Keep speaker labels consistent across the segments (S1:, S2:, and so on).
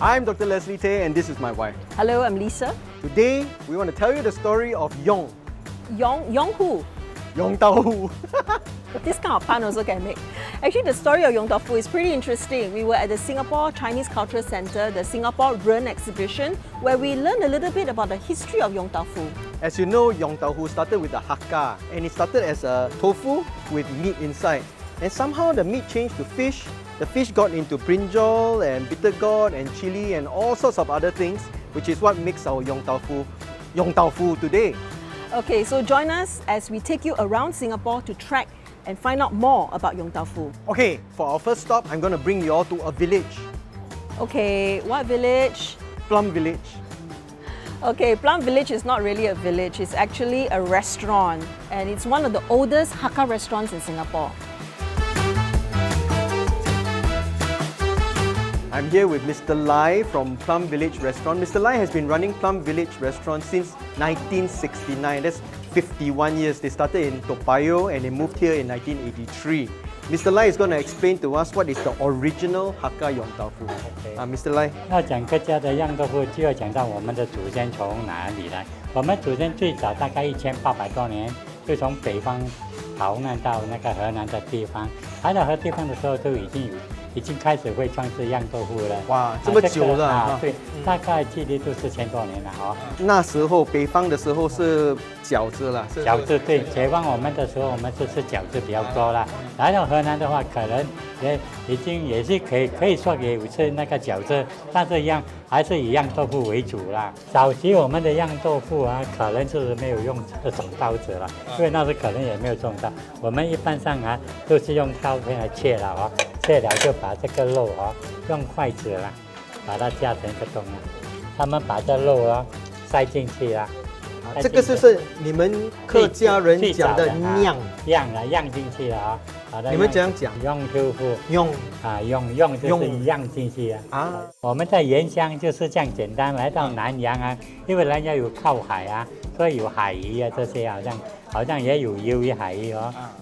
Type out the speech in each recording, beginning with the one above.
S1: I'm Dr. Leslie Tay and this is my wife.
S2: Hello, I'm Lisa.
S1: Today, we want to tell you the story of Yong.
S2: Yong who?
S1: Yong Tau Foo.
S2: This kind of pun also can make. Actually, the story of Yong Tau Foo is pretty interesting. We were at the Singapore Chinese Cultural Centre, the Singapore Ren exhibition, where we learned a little bit about the history of Yong Tau Foo.
S1: As you know, Yong Tau Foo started with the Hakka, and it started as a tofu with meat inside. And somehow the meat changed to fish. The fish got into brinjal and bitter gourd and chili and all sorts of other things, which is what makes our Yong Tau Foo today.
S2: Okay, so join us as we take you around Singapore to track and find out more about Yong Tau Foo.
S1: Okay, for our first stop, I'm going to bring you all to a village.
S2: Okay, what village?
S1: Plum Village.
S2: Okay, Plum Village is not really a village, it's actually a restaurant, and it's one of the oldest Hakka restaurants in Singapore.
S1: I'm here with Mr. Lai from Plum Village Restaurant. Mr. Lai has been running Plum Village Restaurant since 1969. That's 51 years. They started in Toa Payoh and they moved here in 1983. Mr. Lai is going to explain to us what is the original Hakka Yong Tau Foo. Mr. Lai.
S3: 要讲客家的酿豆腐，就要讲到我们的祖先从哪里来。我们祖先最早大概1800多年，就从北方逃难到那个河南的地方。来到河地方的时候，已经开始会创制酿豆腐了。
S1: 哇，这么久了啊！
S3: 对，大概距离都4000多年了哦。
S1: 那时候北方的时候是饺子啦，
S3: 饺子对，解放我们的时候，我们是吃饺子比较多啦。来到河南的话，可能也是可以说也有吃那个饺子，但是还是以酿豆腐为主啦。早期我们的酿豆腐啊，可能就是没有用这种刀子了，因为那时可能也没有这种刀。我们一般上啊都是用刀片来切了哦。切了就把这个肉用筷子把它夹成一个洞他们把这肉塞进去啦。
S1: 这个就是你们客家人讲的酿
S3: 进去了
S1: 你们怎样讲？
S3: 用豆腐
S1: 用
S3: 就是酿进去我们在原乡就是这样简单。来到南洋因为南洋有靠海所以有海鱼这些好像也有鱿鱼海鱼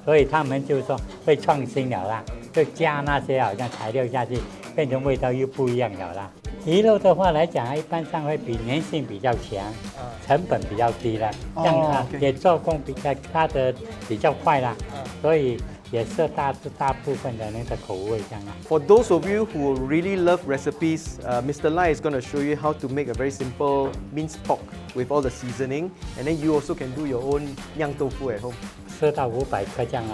S3: 所以他们就说会创新了啦，就加那些好像材料下去，变成味道又不一样了啦。鱼肉的话来讲一般上会比粘性比较强，成本比较低了，这样也做工它的比较快啦，所以也是大部分的那个口味这样
S1: For those of you who really love recipes, Mr. Lai is going to show you how to make a very simple minced pork with all the seasoning, and then you also can do your own 酿豆腐 at home.
S3: 4到500克这样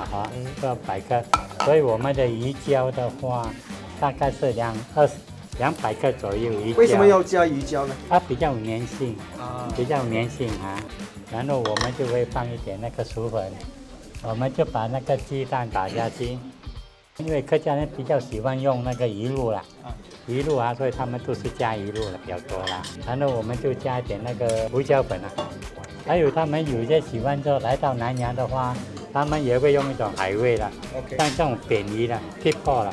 S3: 200克，所以我们的鱼胶的话，大概是200克左右鱼胶。
S1: 为什么要加鱼胶呢？
S3: 它比较有粘性，然后我们就会放一点那个薯粉，我们就把那个鸡蛋打下去，因为客家人比较喜欢用那个鱼露啦，所以他们都是加鱼露的比较多啦。然后我们就加一点那个胡椒粉还有他们有些喜欢说来到南洋的话，他们也会用一种海味啦，像这种扁鱼啦 ，tipo 啦，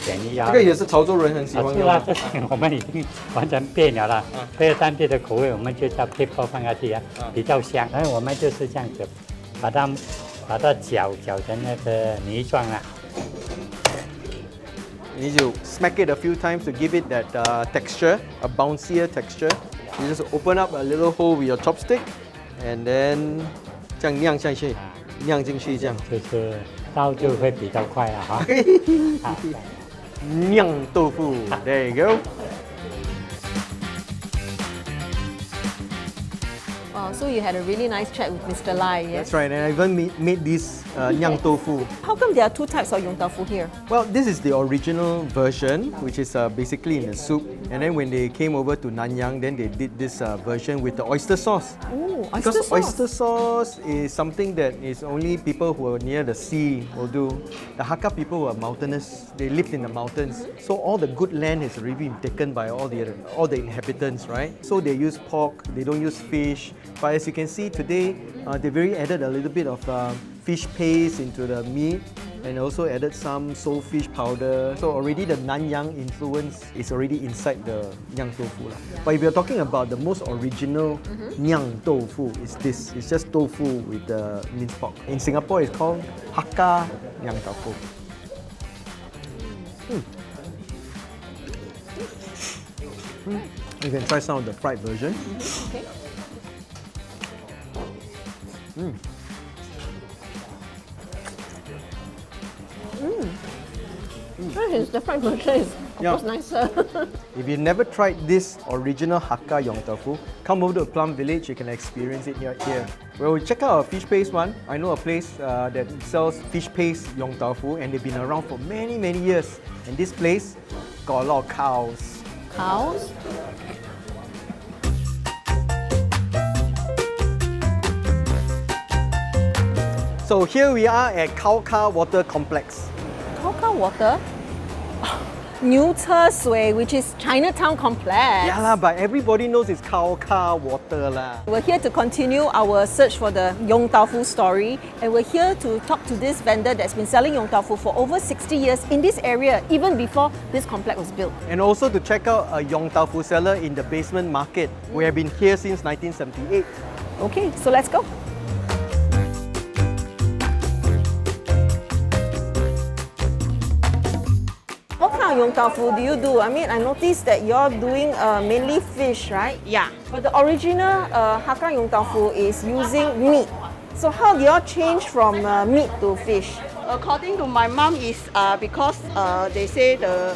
S3: 扁鱼这
S1: 个也是潮州人很喜欢用。
S3: 这我们已经完全变了啦，这个当地的口味我们就叫 tipo 放下去比较香。然后我们就是这样子，把它搅成那个泥状啦。
S1: You need to smack it a few times to give it that texture, a bouncier texture. You just open up a little hole with your chopstick, and then 这样酿下去，酿进去这样，
S3: 就是刀就会比较快了
S1: 酿豆腐 ，There you go.
S2: Wow, so you had a really nice chat with Mr. Lai, yes?
S1: That's right, and I even made this 酿豆腐.
S2: How come there are two types of Yong Tau Foo here?
S1: Well, this is the original version, which is basically in a soup. And then when they came over to Nanyang, then they did this version with the oyster sauce.
S2: Oh,
S1: Because oyster sauce is something that is only people who are near the sea will do. The Hakka people were mountainous. They lived in the mountains. So all the good land has already been taken by all the inhabitants, right? So they use pork, they don't use fish. But as you can see today, they've already added a little bit of fish paste into the meat and also added some soulfish powder. So already the Nanyang influence is already inside the Nyang Tofu. But if you're talking about the most original Nyang Tofu, it's this. It's just tofu with the minced pork. In Singapore, it's called Hakka Yong Tau Foo. You can try some of the fried version.
S2: Okay. The fried version is of course nicer.
S1: If you've never tried this original Hakka Yong Tau Foo, come over to Plum Village, you can experience it here. Well, we check out our fish paste one. I know a place that sells fish paste Yong Tau Foo, and they've been around for many, many years. And this place got a lot of cows.
S2: Cows?
S1: So here we are at Hakka Water Complex.
S2: Hakka water? New Shui, which is Chinatown complex.
S1: Yeah lah, but everybody knows it's Hakka water lah.
S2: We're here to continue our search for the Yong Tau Foo story, and we're here to talk to this vendor that's been selling Yong Tau Foo for over 60 years in this area, even before this complex was built.
S1: And also to check out a Yong Tau Foo seller in the basement market. We have been here since 1978.
S2: Okay, so let's go. What kind of Yong Tau Foo do you do? I mean, I noticed that you're doing mainly fish, right?
S4: Yeah.
S2: But the original Hakka Yong Tau Foo is using meat. So how do you change from meat to fish?
S4: According to my mom, is because they say the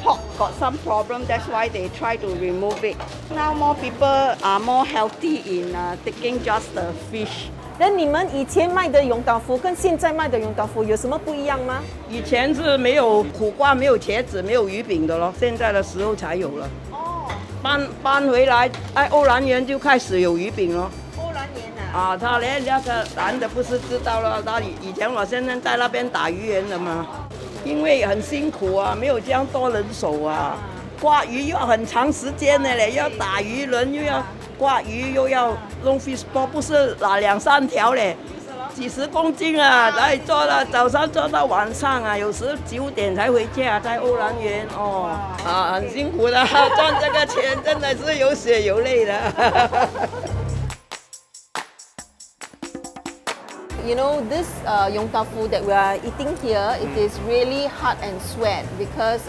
S4: pork got some problem. That's why they try to remove it. Now more people are more healthy in taking just the fish.
S2: 那你们以前卖的永岛麸跟现在卖的永岛麸有什么不一样吗？
S4: 以前是没有苦瓜、没有茄子、没有鱼饼的咯，现在的时候才有了。
S2: 哦，
S4: 搬回来，欧兰园就开始有鱼饼咯。
S2: 欧兰园啊。
S4: 他连那个男的不是知道了，他以前我先生在那边打鱼园的嘛，因为很辛苦啊，没有这样多人手啊，挂鱼要很长时间的嘞，要打鱼轮又要挂鱼又要弄 fish ball， 不是拿2-3条嘞，几十公斤啊，来做了早上做到晚上啊，有时9点才回家，在欧兰园哦，很辛苦的，赚这个钱真的是有血有泪的。
S2: You know, this Yong Tau Foo that we are eating here, it is really heart and sweat because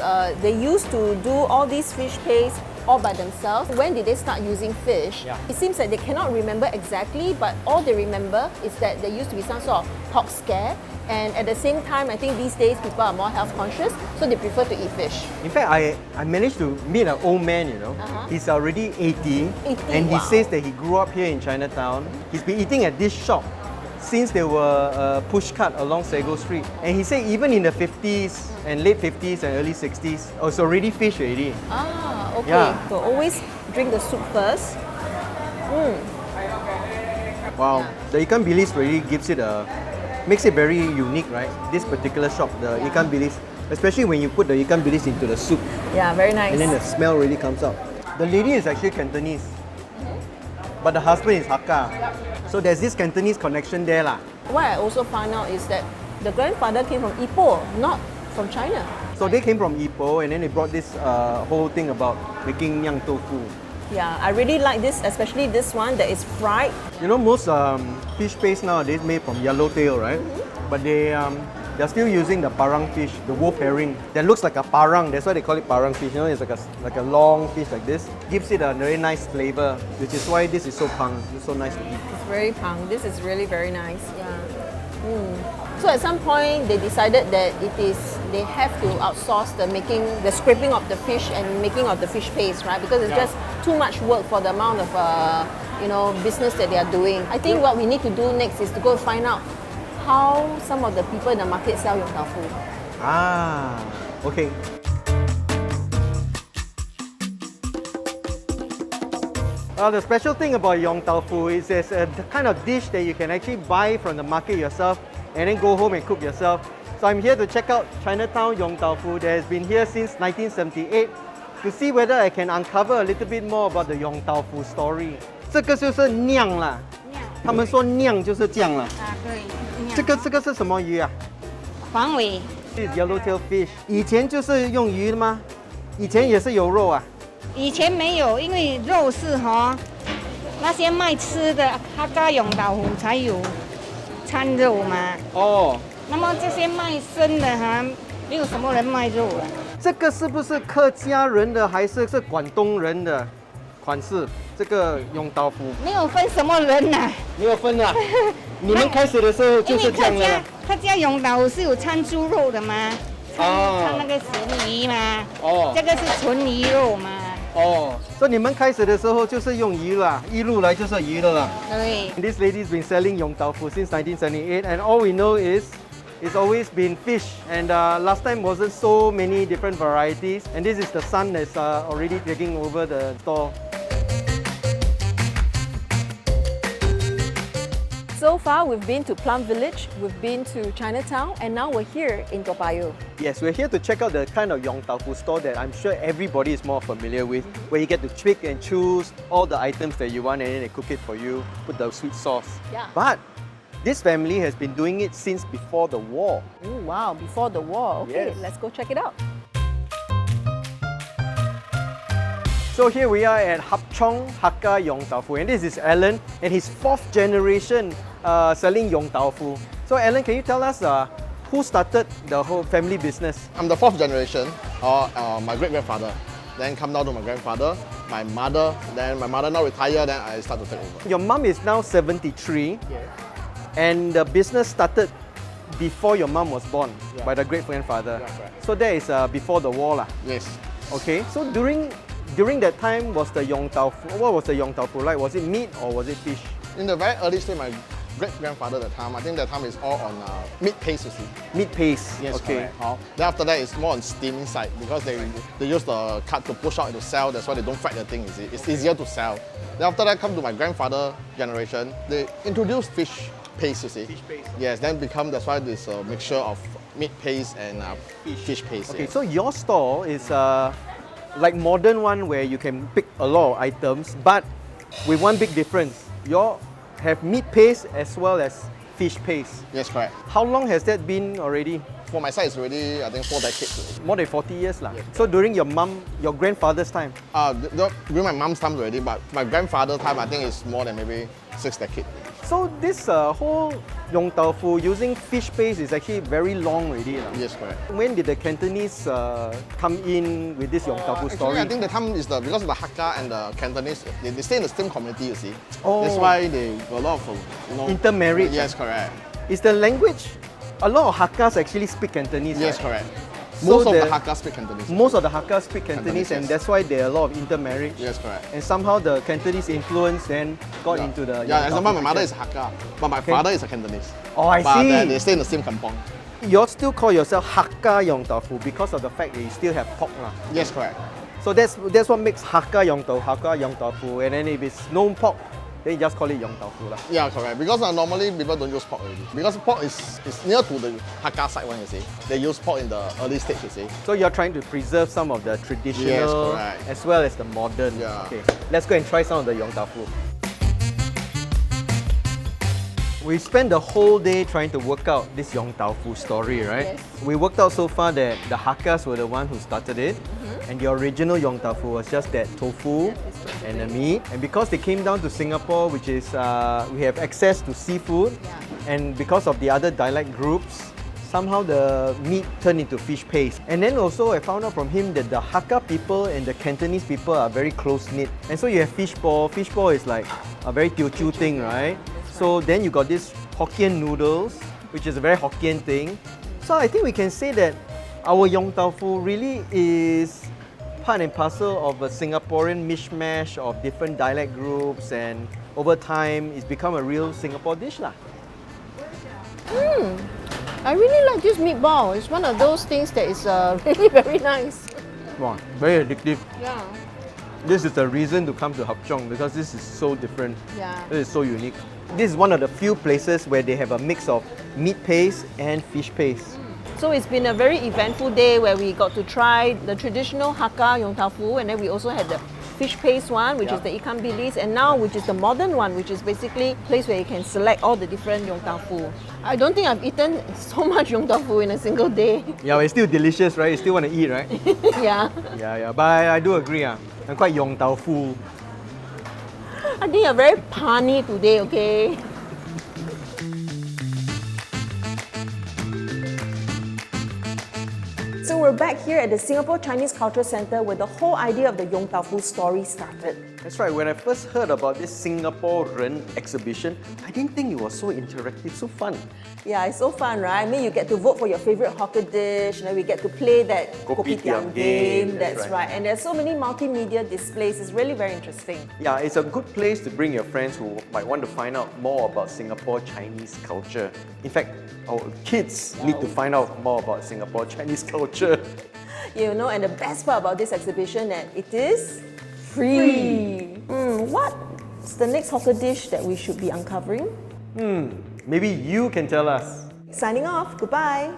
S2: they used to do all these fish paste all by themselves. When did they start using fish?
S1: Yeah.
S2: It seems that they cannot remember exactly, but all they remember is that there used to be some sort of pork scare. And at the same time, I think these days people are more health conscious, so they prefer to eat fish.
S1: In fact, I managed to meet an old man, you know. He's already 80,
S2: 80,
S1: and he
S2: wow.
S1: says that he grew up here in Chinatown. He's been eating at this shop since they were pushcart along Sago Street. And he said even in the 50s and late 50s and early 60s, it's already fish already.
S2: Ah, okay.
S1: Yeah.
S2: So always drink the soup first.
S1: Wow, the Ikan BIllis really gives it makes it very unique, right? This particular shop, the Ikan BIllis, especially when you put the Ikan BIllis into the soup,
S2: Yeah, very nice.
S1: and then the smell really comes out. The lady is actually Cantonese, but the husband is Hakka. So there's this Cantonese connection there lah.
S2: What I also found out is that the grandfather came from Ipoh, not from China.
S1: So they came from Ipoh, and then they brought this whole thing about making nyang tofu.
S2: Yeah, I really like this, especially this one that is fried.
S1: You know, most fish paste nowadays made from yellowtail, right? But they're still using the parang fish, the wolf herring. That looks like a parang. That's why they call it parang fish. You know, it's like a long fish like this. Gives it a very nice flavor, which is why this is so pang. It's so nice to eat.
S2: It's very pang. This is really very nice. Yeah. So at some point they decided that they have to outsource the scraping of the fish and making of the fish paste, right? Because it's just too much work for the amount of business that they are doing. I think what we need to do next is to go find out how some of the people in the market sell Yong Tau Foo.
S1: Ah, okay. The special thing about Yong Tau Foo is there's a kind of dish that you can actually buy from the market yourself and then go home and cook yourself. So I'm here to check out Chinatown Yong Tau Foo that has been here since 1978 to see whether I can uncover a little bit more about the Yong Tau Foo story. 这个就是酿啦，他们说酿就是这样啦。
S5: 对，
S1: 这个是什么鱼啊？
S5: 黄尾，
S1: 是 yellowtail fish。以前就是用鱼的吗？以前也是有肉啊。
S5: 以前没有，因为肉是那些卖吃的Hakka Yong Tau Foo才有掺肉嘛。
S1: 哦。
S5: 那么这些卖生的没有什么人卖肉了。
S1: 这个是不是客家人的还是广东人的款式？这个用刀夫
S5: 没有分什么人呐、
S1: 没有分啊。你们开始的时候就
S5: 因为
S1: 是这样的啦。
S5: 客家永岛是有掺猪肉的嘛，掺那个鹹魚嘛，
S1: 哦
S5: 这个是纯魚肉嘛。
S1: 哦，所以你们开始的时候就是用鱼啦，一路来就是鱼的啦。
S5: 对，
S1: This lady's been selling Yong Tau Foo since 1978, and all we know is it's always been fish. And last time wasn't so many different varieties. And this is the son that's already taking over the store.
S2: So far, we've been to Plum Village, we've been to Chinatown, and now we're here in Toa Payoh.
S1: Yes, we're here to check out the kind of Yong Tau Foo store that I'm sure everybody is more familiar with, where you get to pick and choose all the items that you want, and then they cook it for you, put the sweet sauce.
S2: Yeah.
S1: But this family has been doing it since before the war.
S2: Ooh, wow, before the war. Okay,
S1: Yes.
S2: let's go check it out.
S1: So here we are at Chong, Hakka Yong Tau Foo, and this is Alan and his 4th generation selling Yong Tau Foo. So Alan, can you tell us who started the whole family business?
S6: I'm the 4th generation, or my great-grandfather. Then come down to my grandfather, my mother, then my mother now retired, then I start to take over.
S1: Your mum is now 73, and the business started before your mum was born by the great-grandfather.
S6: Yeah, correct.
S1: So that is before the war lah.
S6: Yes.
S1: Okay, so during that time, was the Yong Tau Foo, what was the Yong Tau Foo like? Was it meat or was it fish?
S6: In the very early stage, my great-grandfather at the time, I think that time is all on meat paste, you see.
S1: Meat paste.
S6: Yes,
S1: okay.
S6: correct. Then after that, it's more on steaming side because they use the cut to push out to sell. That's why they don't fry the thing, you see. It's easier to sell. Then after that, come to my grandfather generation, they introduced fish paste, you see.
S1: Fish paste.
S6: Yes, then that's why this mixture of meat paste and fish paste.
S1: Okay,
S6: yes.
S1: so your store is like modern one where you can pick a lot of items, but with one big difference. You have meat paste as well as fish paste.
S6: Yes, correct.
S1: How long has that been already?
S6: For my side, it's already, I think, 4 decades already.
S1: More than 40 years lah. So during your grandfather's time?
S6: During my mom's time already, but my grandfather's time, I think it's more than maybe 6 decades.
S1: So this whole Yong Tau Foo using fish paste is actually very long already lah.
S6: Yes, correct.
S1: When did the Cantonese come in with this Yong Tau Foo story?
S6: Actually, I think the time is because of the Hakka and the Cantonese, they stay in the same community, you see.
S1: Oh.
S6: That's why they a lot of,
S1: Intermarriage.
S6: Yes, correct.
S1: Is the language, a lot of Hakkas actually speak Cantonese.
S6: Yes,
S1: right?
S6: correct.
S1: So
S6: Most of the
S1: the-
S6: Hakka speak Cantonese.
S1: Most of the Hakkas speak Cantonese,
S6: Cantonese,
S1: and
S6: yes.
S1: that's why there are a lot of intermarriage.
S6: Yes, correct.
S1: And somehow the Cantonese influence then got into the.
S6: Yeah,
S1: Yong Tau
S6: example,
S1: Foo
S6: my mother is
S1: region.
S6: Hakka, but my father is a Cantonese.
S1: Oh, I
S6: but
S1: see.
S6: Then they stay in the same kampong.
S1: You still call yourself Hakka Yong Tau Foo because of the fact that you still have pork lah.
S6: Yes, correct.
S1: So that's what makes Hakka Yong Tau Foo. And then if it's no pork, then you just call it Yong Tau Foo lah.
S6: Yeah, correct. Because normally people don't use pork already. Because pork is near to the Hakka side one, you see. They use pork in the early stage, you see.
S1: So you're trying to preserve some of the traditional
S6: Yes, correct.
S1: as well as the modern.
S6: Yeah.
S1: Okay, let's go and try some of the Yong Tau Foo. We spent the whole day trying to work out this Yong Tau Foo story, right?
S2: Yes.
S1: We worked out so far that the Hakkas were the one who started it, and the original Yong Tau Foo was just that tofu and the meat. And because they came down to Singapore, which is we have access to seafood, and because of the other dialect groups, somehow the meat turned into fish paste. And then also I found out from him that the Hakka people and the Cantonese people are very close-knit. And so you have fish ball. Fish ball is like a very Teochew thing, right? So then you got this Hokkien noodles, which is a very Hokkien thing. So I think we can say that our Yong Tau Foo really is part and parcel of a Singaporean mishmash of different dialect groups, and over time it's become a real Singapore dish lah.
S2: I really like this meatball. It's one of those things that is really very nice.
S1: Wow, very addictive.
S2: Yeah.
S1: This is the reason to come to Hap Chong because this is so different.
S2: Yeah.
S1: This is so unique. This is one of the few places where they have a mix of meat paste and fish paste.
S2: So it's been a very eventful day where we got to try the traditional Hakka Yong Tau Foo, and then we also had the fish paste one, which is the Ikan BIllis, and now which is the modern one, which is basically a place where you can select all the different Yong Tau Foo. I don't think I've eaten so much Yong Tau Foo in a single day.
S1: Yeah, but it's still delicious, right? You still want to eat, right?
S2: Yeah.
S1: Yeah. But I do agree. I'm quite Yong Tau Foo.
S2: I think you're very punny today, okay? So we're back here at the Singapore Chinese Cultural Centre where the whole idea of the Yong Tau Foo story started.
S1: That's right, when I first heard about this Singapore Ren exhibition, I didn't think it was so interactive, so fun.
S2: Yeah, it's so fun, right? I mean, you get to vote for your favourite hawker dish, and then we get to play that
S1: Kopitiam
S2: Kopitiam game.
S1: that's
S2: That's
S1: right.
S2: right. And there's so many multimedia displays. It's really very interesting.
S1: Yeah, it's a good place to bring your friends who might want to find out more about Singapore Chinese culture. In fact, our kids need to find out more about Singapore Chinese culture.
S2: You know, and the best part about this exhibition that it is free. What's the next hawker dish that we should be uncovering?
S1: Maybe you can tell us.
S2: Signing off. Goodbye.